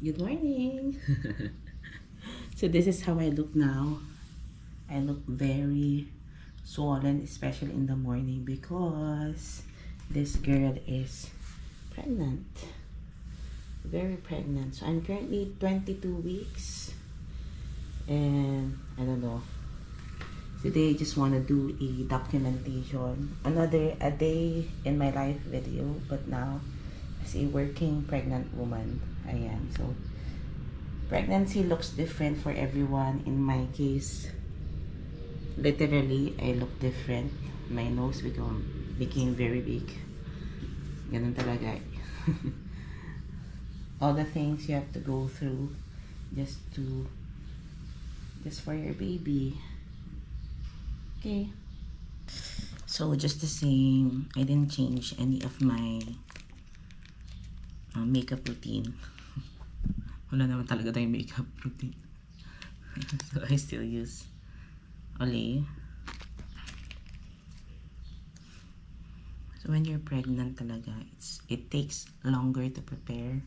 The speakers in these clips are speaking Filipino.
Good morning. So this is how I look now. I look very swollen, especially in the morning, because this girl is pregnant. Very pregnant. So I'm currently 22 weeks. And I don't know. Today I just want to do a documentation. A day in my life video. But now, as a working pregnant woman, I am. So pregnancy looks different for everyone. In my case, literally, I look different. My nose became very big. Ganun talaga. All the things you have to go through just for your baby. Okay. So just the same, I didn't change any of my makeup routine. Wala naman talaga tayong makeup routine. So I still use Olay. So when you're pregnant talaga, it takes longer to prepare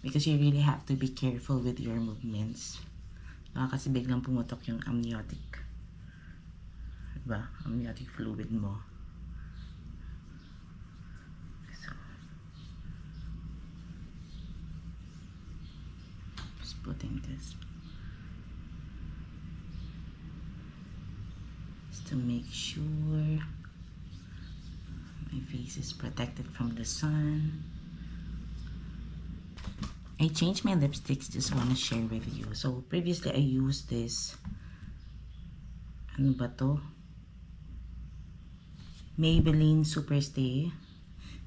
because you really have to be careful with your movements. Kasi biglang pumutok yung amniotic. Diba? Amniotic fluid mo. So, just putting this. Just to make sure my face is protected from the sun. I changed my lipsticks, just want to share with you. So previously I used this, ano ba to? Maybelline Superstay.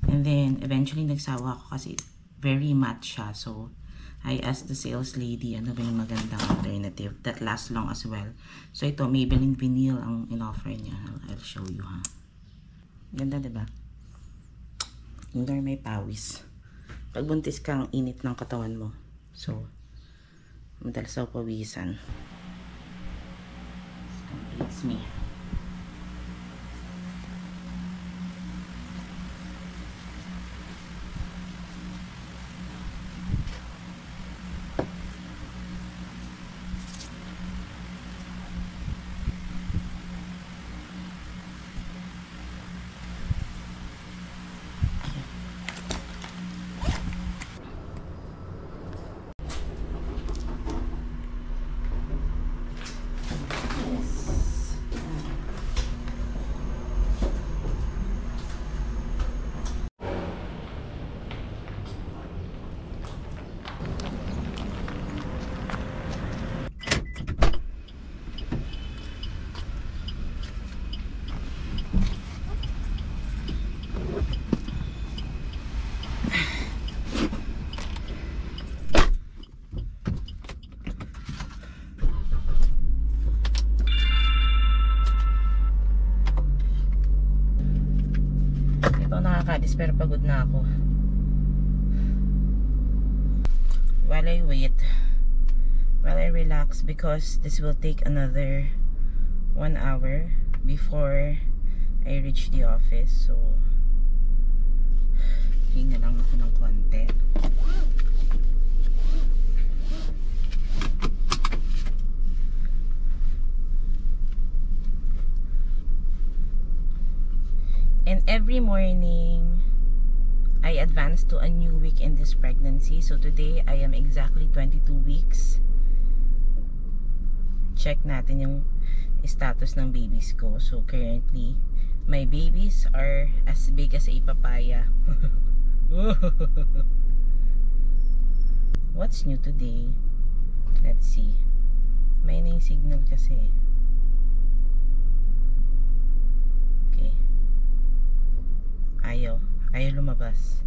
And then eventually nagsawa ako kasi very matte siya. So I asked the sales lady ano ba yung magandang alternative that lasts long as well. So ito, Maybelline Vinyl ang in-offer niya. I'll show you ha. Ganda diba? Hindi may pawis. Pag buntis ka, ang init ng katawan mo. So, madalas ako pawisan. This completes me. Nakakadis pero pagod na ako. While I wait, while I relax, because this will take another 1 hour before I reach the office. So hinga lang ako ng konti. And every morning, I advance to a new week in this pregnancy. So today, I am exactly 22 weeks. Check natin yung status ng babies ko. So currently, my babies are as big as a papaya. What's new today? Let's see. May na yung signal kasi. Okay. Ayaw lumabas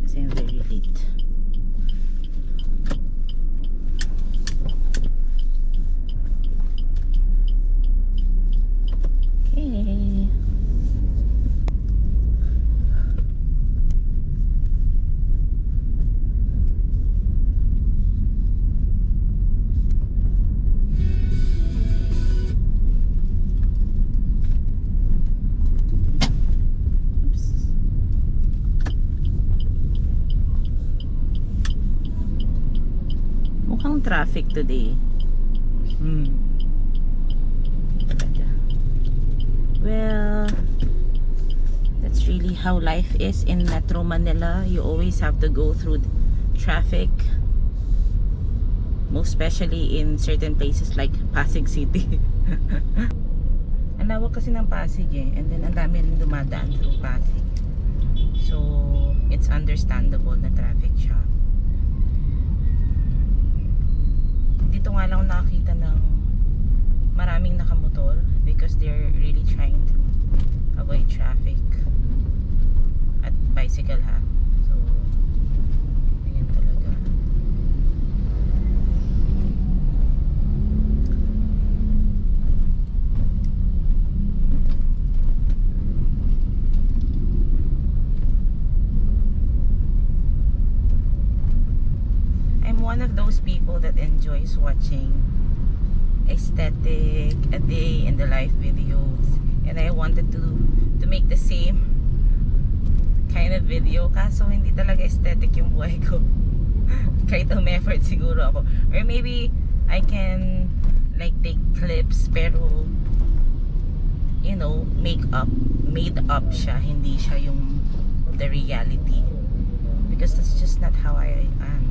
kasi I'm very late. Okay. Mukhang traffic today. Talaga. Well, that's really how life is in Metro Manila. You always have to go through traffic. Most especially in certain places like Pasig City. Ang lawak kasi ng Pasig eh. And then ang dami rin dumadaan through Pasig. So, it's understandable na traffic siya. Dito nga lang nakakita ng maraming nakamotor because they're really trying to avoid traffic. At bicycle ha. So, ayan talaga. I'm one of those people that enjoys watching aesthetic, a day in the life videos, and I wanted to make the same kind of video, kaso hindi talaga aesthetic yung buhay ko. Kahit effort siguro ako, or maybe I can like take clips pero you know, made up siya, hindi siya yung the reality, because that's just not how I am.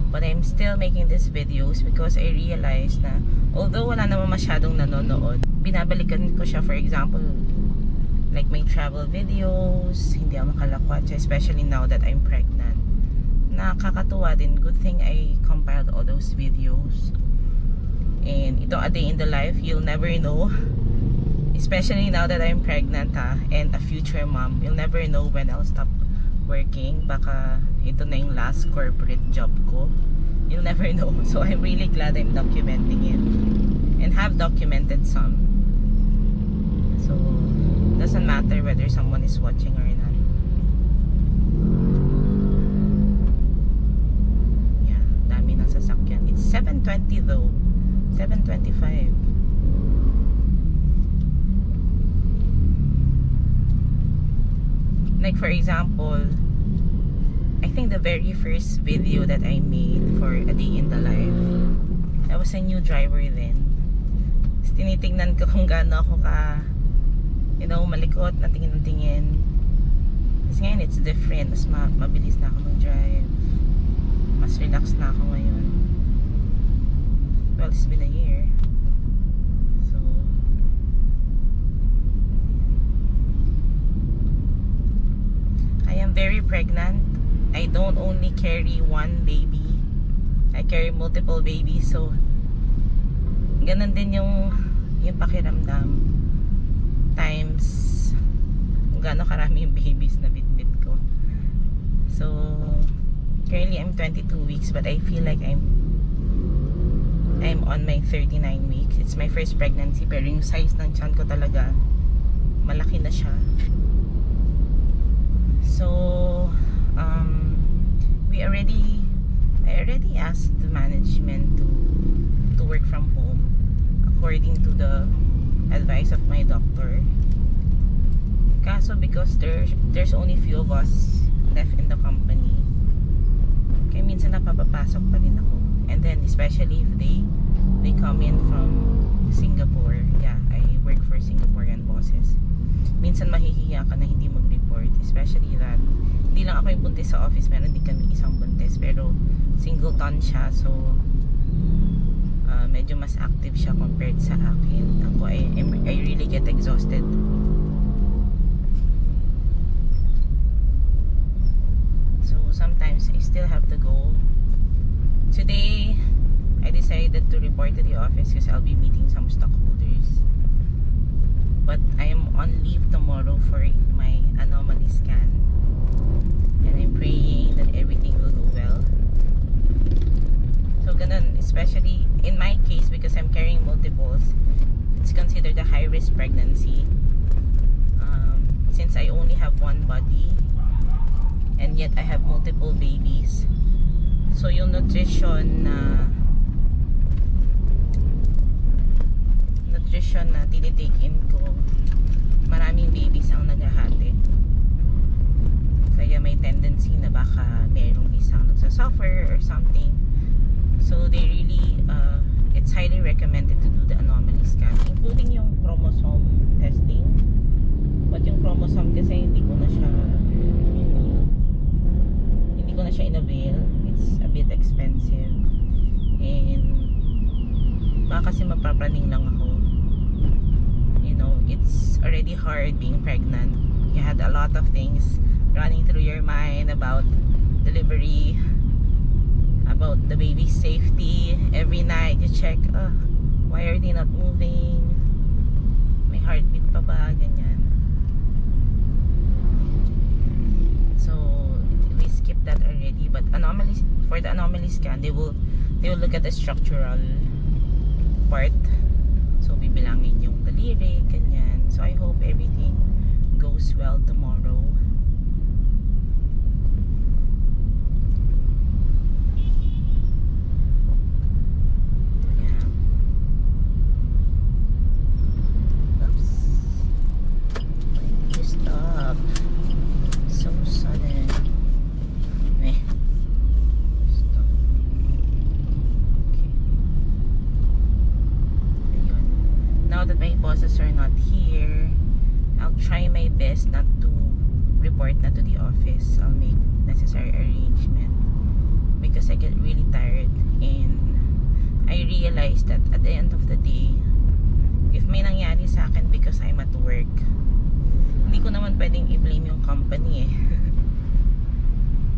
But I'm still making these videos because I realized na although wala naman masyadong nanonood, binabalikan ko siya. For example, like my travel videos, hindi ako makalakwat, especially now that I'm pregnant. Nakakatuwa din. Good thing I compiled all those videos. And ito, a day in the life, you'll never know. Especially now that I'm pregnant and a future mom, you'll never know when I'll stop working. Baka ito na yung last corporate job ko. You'll never know. So I'm really glad I'm documenting it and have documented some. So doesn't matter whether someone is watching or not. Yeah, dami ng sasakyan. It's 7:20 though. 7:25. Like for example, I think the very first video that I made for a day in the life, I was a new driver then. Tapos tinitingnan ko kung gaano ako ka, you know, malikot, natingin ng tingin. Kasi ngayon it's different. Mas mabilis na ako mag-drive. Mas relax na ako ngayon. Well, it's been a year. So I am very pregnant. I don't only carry one baby, I carry multiple babies. So ganun din yung pakiramdam times kung gaano karami yung babies na bitbit ko. So currently I'm 22 weeks, but I feel like I'm on my 39 weeks. It's my first pregnancy, pero yung size ng tiyan ko talaga malaki na siya. So I already asked the management to work from home according to the advice of my doctor. Kaso because there's only few of us left in the company, kaya minsan napapapasok pa rin ako. And then especially if they come in from Singapore. Yeah, I work for Singaporean bosses. Minsan mahihiya ka na hindi mag-report, especially that hindi lang ako yung buntis sa office, meron din kami isang buntis, pero singleton siya, so medyo mas active siya compared sa akin. Ako, I really get exhausted. So sometimes I still have to go. Today I decided to report to the office because I'll be meeting some stockholders, but I am on leave tomorrow for my anomaly scan, and I'm praying that everything will go well. So ganun, especially in my case, because I'm carrying multiples, it's considered a high-risk pregnancy. Since I only have one body and yet I have multiple babies, so yung nutrition na tinitake in ko, maraming babies ang naghahati, kaya may tendency na baka merong isang nagsasuffer or something. So they really, it's highly recommended to do the anomaly scan, including yung chromosome testing. But yung chromosome kasi hindi ko na siya in-avail. It's a bit expensive. And baka kasi mapapraning lang ako. You know, it's already hard being pregnant. You had a lot of things running through your mind about delivery, about the baby's safety. Every night you check, why are they not moving? May heartbeat pa ba? Ganyan. So we skipped that already. But anomalies, for the anomaly scan, they will look at the structural part. So bibilangin yung daliri, ganyan. So I hope everything goes well tomorrow. Bosses are not here, I'll try my best not to report na to the office. I'll make necessary arrangement because I get really tired, and I realize that at the end of the day, if may nangyari sa akin because I'm at work, hindi ko naman pwedeng i-blame yung company eh.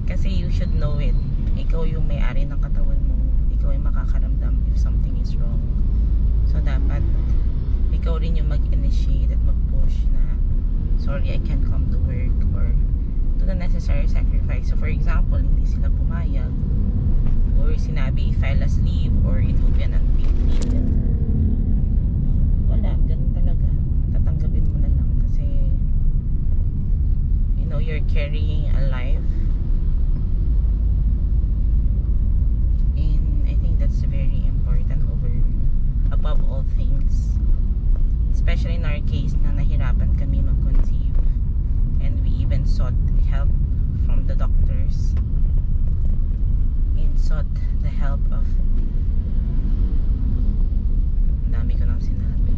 Kasi you should know it. Ikaw yung may-ari ng katawan mo, ikaw yung makakaramdam if something is wrong. So dapat ikaw rin yung mag-initiate at mag-push na sorry, I can't come to work, or do the necessary sacrifice. So for example, hindi sila pumayag, or sinabi i-file as leave, or it will be an unpaid leave. Wala, ganun talaga. Tatanggapin mo na lang kasi you know, you're carrying a life, and I think that's very important above all things. Especially in our case na nahirapan kami mag-conceive, and we even sought help from the doctors and sought the help of, dami ko nang sinabi.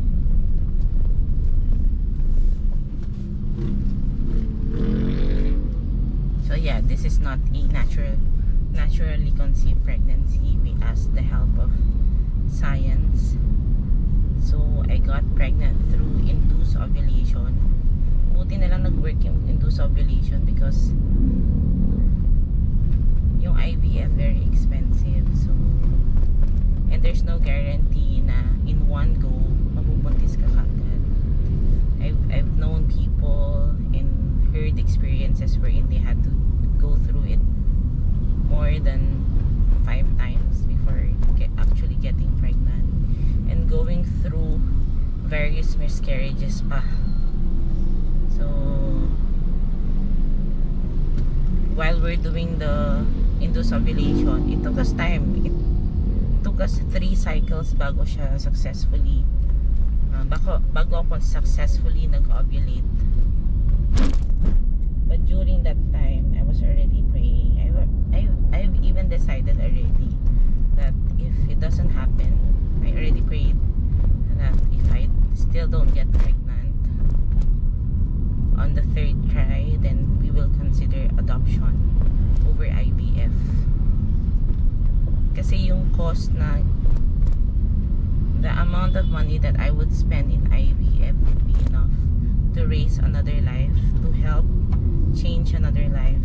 So yeah, this is not a naturally conceived pregnancy. We asked the help of science. So I got pregnant through induced ovulation. Buti na lang nag-work yung induced ovulation because yung IVF very expensive. So, and there's no guarantee na in one go mabubuntis ka kagad. I've known people and heard experiences wherein they had to go through it more than 5 times before actually getting pregnant, and going through various miscarriages pa. So while we're doing the induced ovulation, it took us time. It took us 3 cycles bago siya successfully bago ako successfully nag-ovulate. But during that time, I was already praying. I've even decided already that if it doesn't happen, I already prayed that if I still don't get pregnant on the 3rd try, then we will consider adoption over IVF. Kasi yung cost na, the amount of money that I would spend in IVF would be enough to raise another life, to help change another life.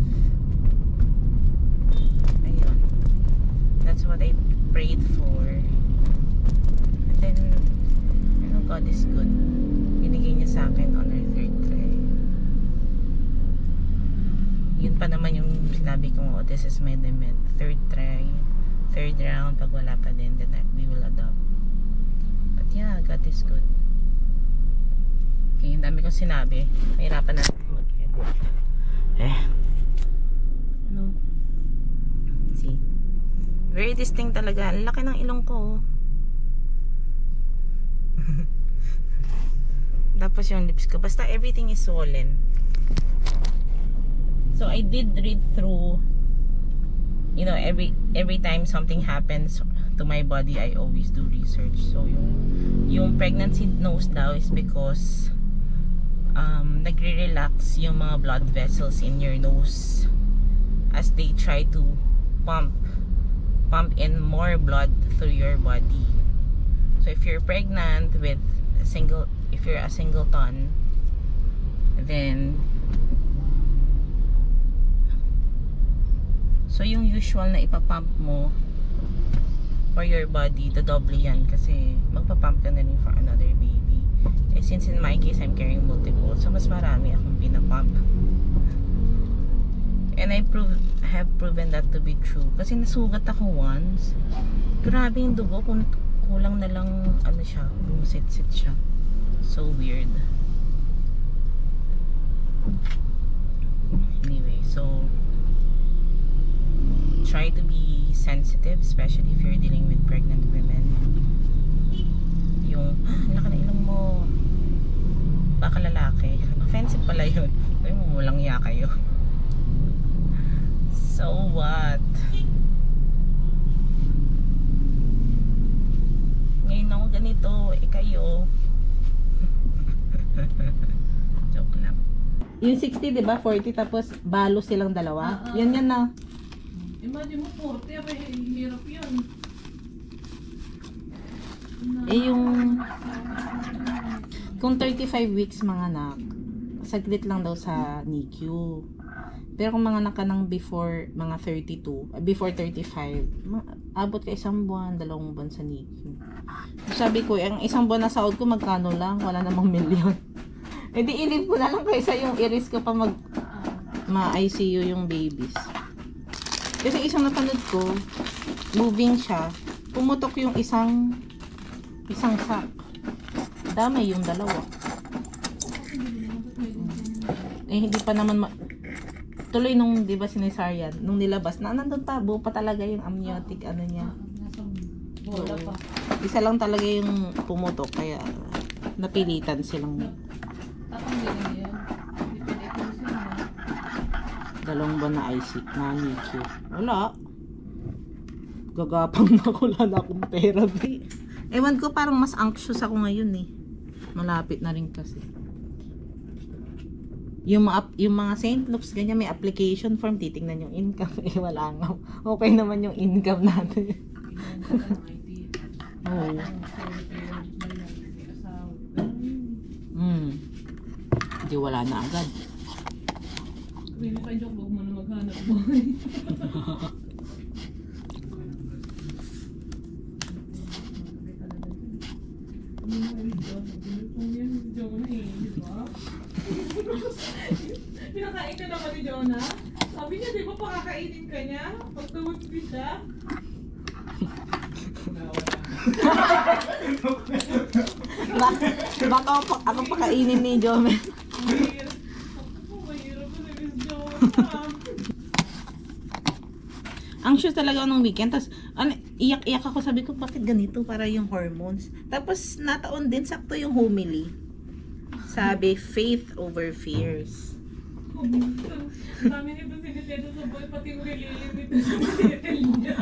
Ayun. That's what I prayed for. And then, you know, God is good. Binigay niya sa akin on our 3rd try. Yun pa naman yung sinabi ko, oh, this is my limit. 3rd try, 3rd round, pag wala pa din, then we will adopt. But yeah, God is good. Okay, yung dami kong sinabi. Mahirapan na mag-edit. Ano? See? Very distinct talaga. Ang laki ng ilong ko. Tapos yung lips ko. Basta everything is swollen. So I did read through you know, every time something happens to my body, I always do research. So yung pregnancy nose daw is because nagre-relax yung mga blood vessels in your nose as they try to pump in more blood through your body. So if you're pregnant with if you're a singleton, then so yung usual na ipapump mo for your body, dodoble yan kasi magpapump ka na rin for another baby. Eh, since in my case I'm carrying multiple, so mas marami akong pinapump. And I have proven that to be true. Kasi nasugat ako once. Grabe yung dugo. Kulang na lang, ano siya, bumisit-sit siya. So weird. Anyway, so try to be sensitive, especially if you're dealing with pregnant women. Yung, laki na ilong mo. Baka lalaki. Offensive pala yun. Ay mo, walang iya kayo. So what? Ngayon ako ganito, kayo. Joke lang. Yung 60, di ba? 40, tapos balo silang dalawa. Yan na. Imagine mo, 40, abay, hirap yun. yung kung 35 weeks mga anak, saglit lang daw sa NICU. Pero kung mga anak ka ng before mga 32, before 35, abot ka 1 buwan, 2 buwan sa NICU. Sabi ko, ang 1 buwan na sahod ko magkano lang, wala namang milyon. E di ilip ko na lang kaysa yung i-risk ko pa ma-ICU yung babies. Kasi isang napanood ko, moving siya, pumutok yung isang sack. Damay yung 2. Eh hindi pa naman tuloy nung, di ba, sinesaryan, nung nilabas, nandun pa, buo pa talaga yung amniotic, ano niya. Bola pa. Isa lang talaga yung pumutok, kaya napilitan silang Tatanggalin yan. Depende ko sila. 2 buwan na IC, na NICU. Wala. Gagapang na ko, wala na akong pera. Ewan ko, parang mas anxious ako ngayon eh. Malapit na rin kasi. Yung mga St. Luke's, ganyan, may application form, titingnan yung income. Eh, wala nga. Okay naman yung income natin. Oo. Hindi, wala na agad. Hindi pa joke, huwag mo na maghanap buhay. Pinakain ka naman ni Jonah. Sabi niya, di ba pakakainin ka niya? Pagtawag ko siya. Baka ako pakainin ni Jome. Mahirap. Mahirap ko na Miss Jonah. Anxious talaga ako nung weekend. Tapos, iyak-iyak ako. Sabi ko, bakit ganito? Para yung hormones. Tapos, nataon din sakto yung homily. Sabi, faith over fears. Dami niya ba sinitelo sa boy, pati mo nililimit na sinitelo niya.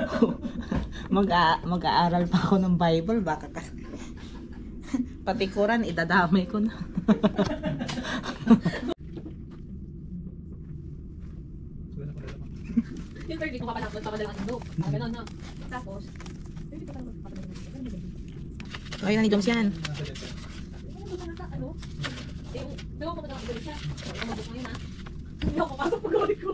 Mag-aaral pa ako ng Bible. Baka pati Quran, idadamay ko na. Yung 30 ko papalakot pa madalang indo. Ganon na. Tapos, 30 ko palang papalakot. Okay na ni Joms yan. Ano? Daw ko madalang indo siya. Ang mabuk ngayon ha. Hindi ako pasok pag-gawin ko.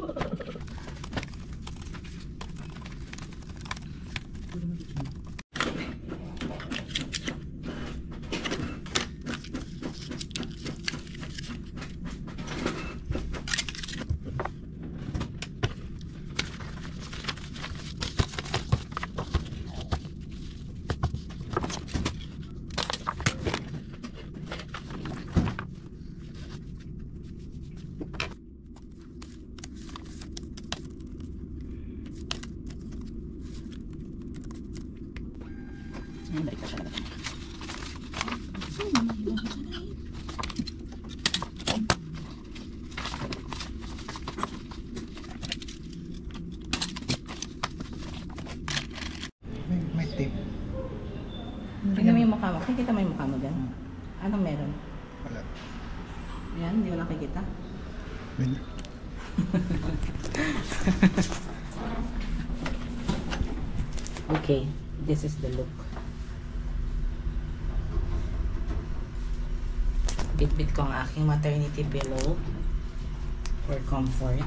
Ayan, balik ka siya. Nakikita mo yung mukha mo dyan? Anong meron? Wala. Yan, hindi ko nakikita. Wala. Okay, this is the look. Bit-bit ko ang aking maternity pillow for comfort.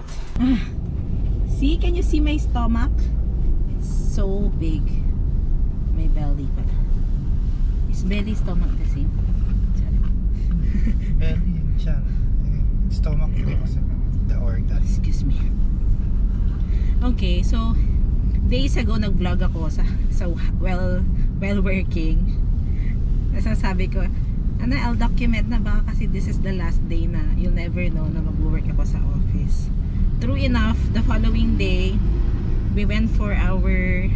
See, can you see my stomach? It's so big. My belly pala. Is belly stomach the same? Sorry. Pero yun siya. Stomach ko kasi the organ. Excuse me. Okay, so days ago nag-vlog ako sa while working. Nasasabi ko, I'll document na baka kasi this is the last day na you'll never know na mag-work ako sa office. True enough, the following day, we went for our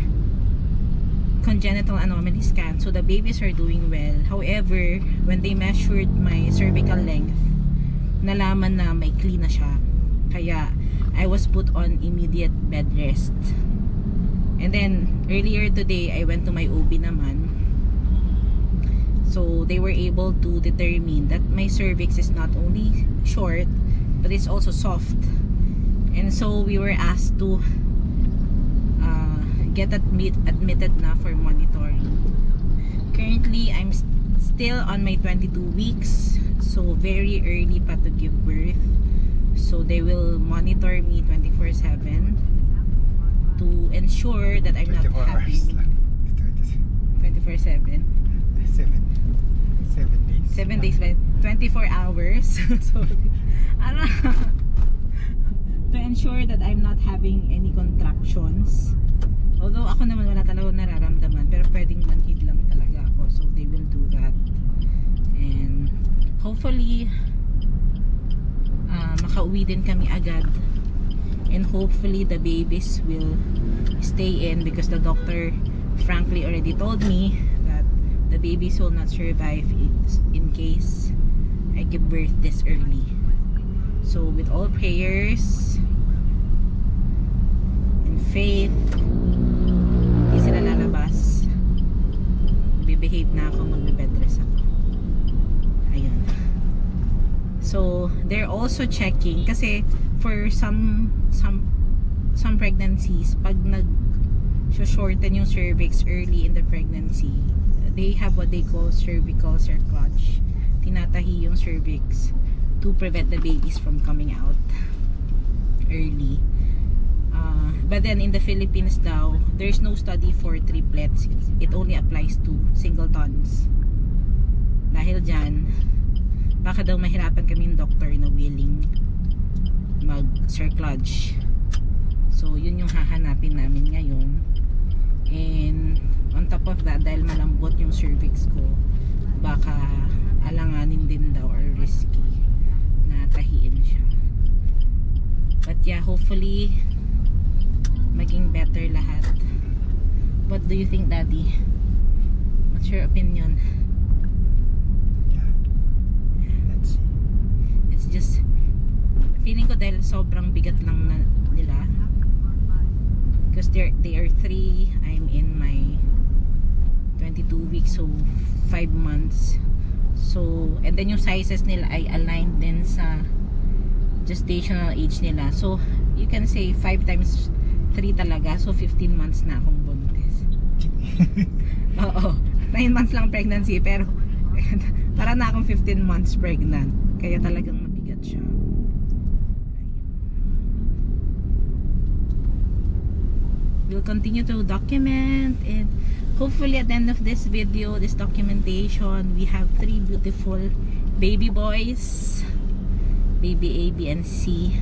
congenital anomaly scan. So the babies are doing well. However, when they measured my cervical length, nalaman na may clean na siya. Kaya, I was put on immediate bed rest. And then, earlier today, I went to my OB naman. So, they were able to determine that my cervix is not only short, but it's also soft. And so, we were asked to get admitted na for monitoring. Currently, I'm still on my 22 weeks. So, very early pa to give birth. So, they will monitor me 24/7 to ensure that I'm not 24 hours having lang. 24/7. 7 days. 7 days, 24 hours. Sorry. To ensure that I'm not having any contractions. Although ako naman wala talaga nararamdaman, pero pwedeng manhid lang talaga ako. So they will do that. And hopefully makauwi din kami agad. And hopefully the babies will stay in because the doctor frankly already told me that the babies will not survive in case I give birth this early. So with all prayers and faith, hindi sila lalabas. Bibehave na ako, magbe-bed rest ako. Ayun. So they're also checking kasi for some pregnancies, pag nag-shorten yung cervix early in the pregnancy, they have what they call cervical cerclage. Tinatahi yung cervix to prevent the babies from coming out early. But then in the Philippines daw, there's no study for triplets. It only applies to singletons. Dahil dyan, baka daw mahirapan kami yung doctor na willing mag-cerclage. So yun yung hahanapin namin ngayon. And on top of that, dahil malambot yung cervix ko, baka alanganin din daw or risky na tahiin siya. But yeah, hopefully maging better lahat. What do you think, Daddy? What's your opinion? Yeah. Let's see. It's just feeling ko dahil sobrang bigat lang na nila. Because they are 3, I'm in my 22 weeks, so 5 months. So, and then yung sizes nila ay aligned din sa gestational age nila. So, you can say 5 times 3 talaga. So, 15 months na akong buntis. Oo. 9 months lang pregnancy, pero para na akong 15 months pregnant. Kaya talagang mabigat siya. We'll continue to document, and hopefully at the end of this video, this documentation, we have 3 beautiful baby boys, baby A, B, and C.